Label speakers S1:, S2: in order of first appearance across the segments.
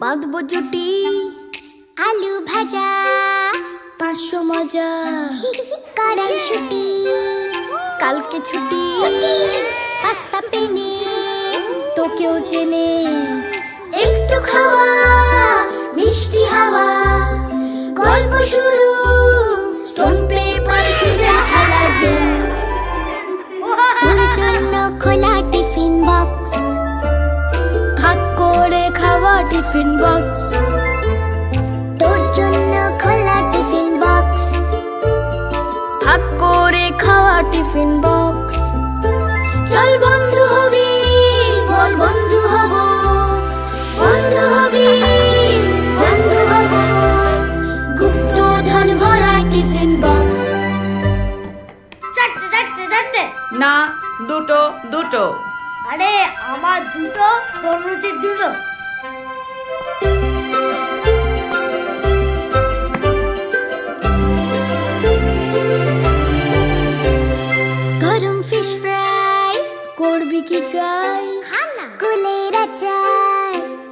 S1: বাঁধবো জুটি,
S2: আলু ভাজা,
S1: 500 মজা,
S2: কড়াইশুঁটি,
S1: কালকে ছুটি,
S2: পাস্তা পেনে,
S1: তোকেও চেনে।
S2: একটু খাওয়া, মিষ্টি হাওয়া, গল্প শুরু, স্টোন পেপার সিজার খেলার দিন। তোর জন্য খোলা টিফিন বক্স,
S1: ভাগ করে খাওয়া টিফিন বক্স,
S2: তোর জন্য খোলা টিফিন বক্স,
S1: ভাগ করে খাওয়া টিফিন বক্স।
S2: চল বন্ধু হবি, বল বন্ধু হব, বন্ধু হবি, বন্ধু হব, গুপ্তধন ভরা টিফিন বক্স। চারটে চারটে চারটে।
S3: না, দুটো দুটো।
S2: আরে আমার দুটো, তোর রুচির দুটো। গরম ফিশ ফ্রাই,
S1: করবি কি ট্রাই?
S2: খানা কুলের আচার,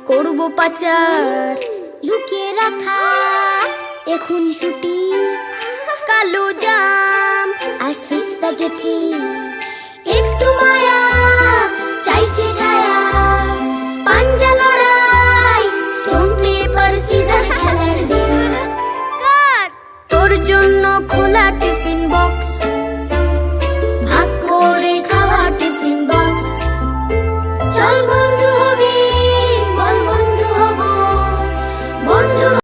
S1: করবো পাচার,
S2: লুকিয়ে রাখা
S1: এখন ছুটি, কালো জাম
S2: আর সুইট স্প্যাগেটি। একটু মায়া চাইছে ছায়া, পাঞ্জা লড়াই, স্টোন পেপার সিজার খেলার দিন।
S1: তোর জন্য খোলা